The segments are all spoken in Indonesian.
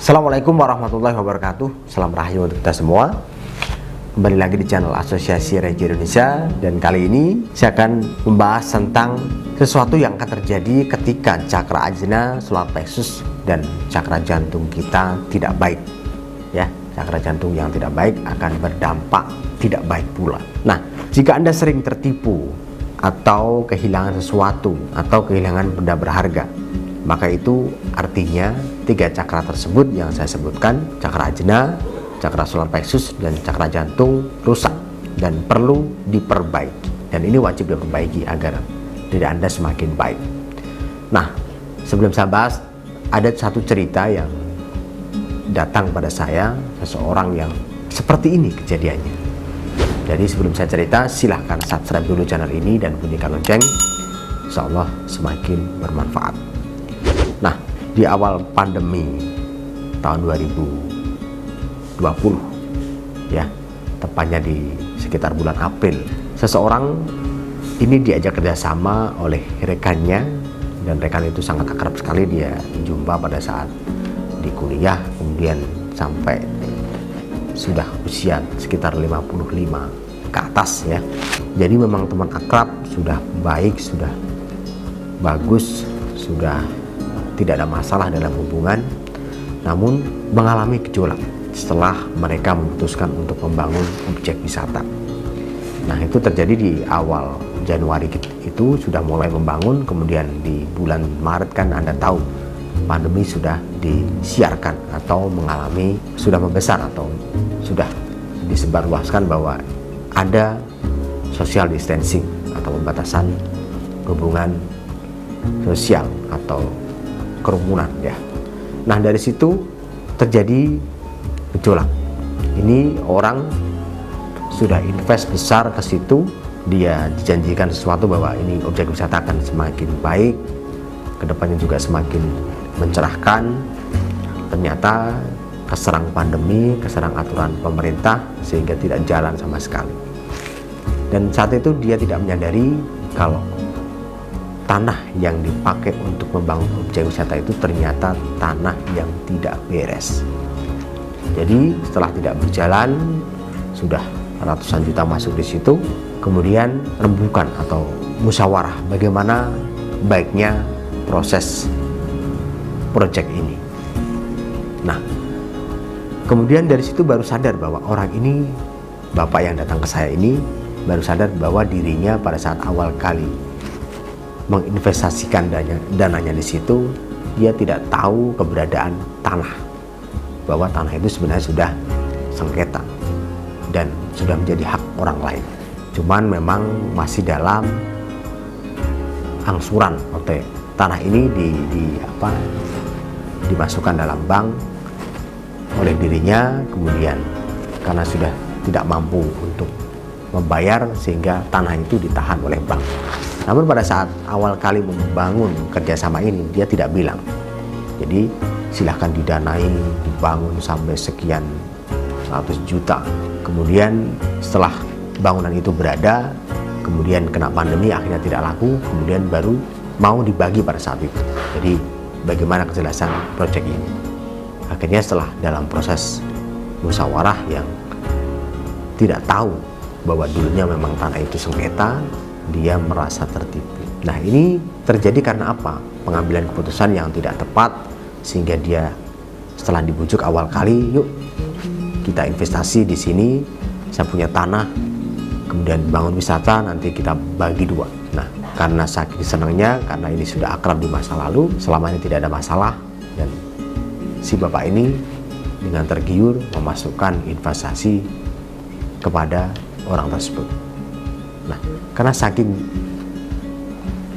Assalamualaikum warahmatullahi wabarakatuh. Salam rahayu untuk kita semua. Kembali lagi di channel Asosiasi Reiki Indonesia. Dan kali ini saya akan membahas tentang sesuatu yang akan terjadi ketika cakra ajna, solar plexus, dan cakra jantung kita tidak baik. Ya, cakra jantung yang tidak baik akan berdampak tidak baik pula. Nah, jika Anda sering tertipu atau kehilangan sesuatu atau kehilangan benda berharga, maka itu artinya 3 cakra tersebut yang saya sebutkan, cakra ajna, cakra solar plexus, dan cakra jantung rusak dan perlu diperbaiki. Dan ini wajib diperbaiki agar diri Anda semakin baik. Nah, sebelum saya bahas, ada satu cerita yang datang pada saya, seseorang yang seperti ini kejadiannya. Jadi sebelum saya cerita, silahkan subscribe dulu channel ini dan bunyikan lonceng. Insya Allah semakin bermanfaat. Nah, di awal pandemi tahun 2020 ya, tepatnya di sekitar bulan April, seseorang ini diajak kerjasama oleh rekannya, dan rekan itu sangat akrab sekali. Dia jumpa pada saat di kuliah, kemudian sampai sudah usia sekitar 55 ke atas ya. Jadi memang teman akrab, sudah baik, sudah bagus, sudah tidak ada masalah dalam hubungan, namun mengalami gejolak setelah mereka memutuskan untuk membangun objek wisata. Nah, itu terjadi di awal Januari itu sudah mulai membangun, kemudian di bulan Maret kan Anda tahu pandemi sudah disiarkan atau mengalami, sudah membesar atau sudah disebarluaskan bahwa ada social distancing atau pembatasan hubungan sosial atau kerumunan ya. Nah, dari situ terjadi gejolak. Ini orang sudah invest besar ke situ, dia dijanjikan sesuatu bahwa ini objek wisata akan semakin baik, kedepannya juga semakin mencerahkan. Ternyata keserang pandemi, keserang aturan pemerintah sehingga tidak jalan sama sekali. Dan saat itu dia tidak menyadari kalau tanah yang dipakai untuk membangun objek wisata itu ternyata tanah yang tidak beres. Jadi setelah tidak berjalan, sudah ratusan juta masuk di situ, kemudian rembukan atau musyawarah bagaimana baiknya proses proyek ini. Nah, kemudian dari situ baru sadar bahwa orang ini, bapak yang datang ke saya ini, baru sadar bahwa dirinya pada saat awal kali menginvestasikan dananya di situ, dia tidak tahu keberadaan tanah, bahwa tanah itu sebenarnya sudah sengketa dan sudah menjadi hak orang lain. Cuman memang masih dalam angsuran OT. Tanah ini dimasukkan dalam bank oleh dirinya, kemudian karena sudah tidak mampu untuk membayar sehingga tanah itu ditahan oleh bank. Namun pada saat awal kali membangun kerjasama ini, dia tidak bilang. Jadi silahkan didanai, dibangun sampai sekian 100 juta. Kemudian setelah bangunan itu berada, kemudian kena pandemi, akhirnya tidak laku, kemudian baru mau dibagi pada saat itu. Jadi bagaimana kejelasan proyek ini? Akhirnya setelah dalam proses musyawarah yang tidak tahu bahwa dulunya memang tanah itu sengketa, dia merasa tertipu. Nah, ini terjadi karena apa? Pengambilan keputusan yang tidak tepat, sehingga dia setelah dibujuk awal kali, yuk kita investasi di sini, saya punya tanah, kemudian bangun wisata, nanti kita bagi 2. Nah, karena saking senangnya, karena ini sudah akrab di masa lalu, selama ini tidak ada masalah, dan si bapak ini dengan tergiur memasukkan investasi kepada orang tersebut. Nah, karena saking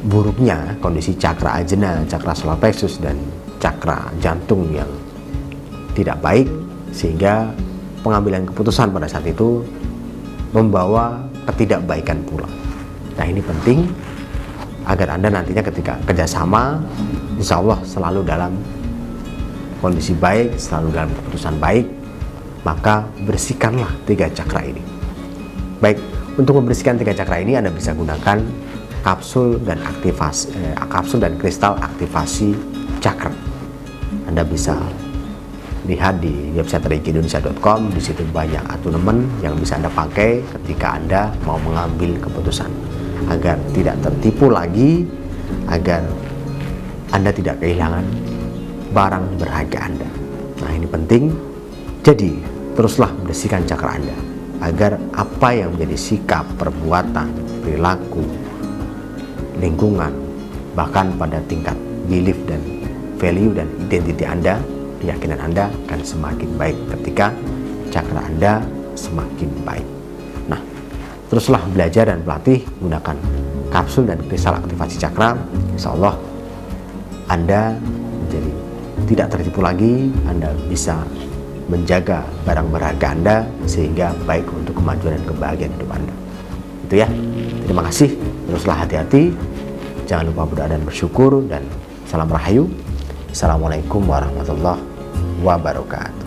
buruknya kondisi cakra ajna, cakra solar plexus, dan cakra jantung yang tidak baik, sehingga pengambilan keputusan pada saat itu membawa ketidakbaikan pula. Nah, ini penting agar Anda nantinya ketika kerjasama, insya Allah selalu dalam kondisi baik, selalu dalam keputusan baik. Maka bersihkanlah 3 cakra ini. Baik, untuk membersihkan 3 cakra ini Anda bisa gunakan kapsul dan kapsul dan kristal aktivasi cakra. Anda bisa lihat di website regiindonesia.com. Di situ banyak atunemen yang bisa Anda pakai ketika Anda mau mengambil keputusan agar tidak tertipu lagi, agar Anda tidak kehilangan barang berharga Anda. Nah, ini penting. Jadi, teruslah bersihkan cakra Anda agar apa yang menjadi sikap, perbuatan, perilaku, lingkungan, bahkan pada tingkat belief dan value dan identiti Anda, keyakinan Anda akan semakin baik ketika cakra Anda semakin baik. Nah, teruslah belajar dan berlatih menggunakan kapsul dan kristal aktivasi cakra. Insya Allah Anda menjadi tidak tertipu lagi. Anda bisa menjaga barang berharga Anda sehingga baik untuk kemajuan dan kebahagiaan hidup Anda. Itu ya. Terima kasih. Teruslah hati-hati. Jangan lupa berdoa dan bersyukur, dan salam rahayu. Assalamualaikum warahmatullahi wabarakatuh.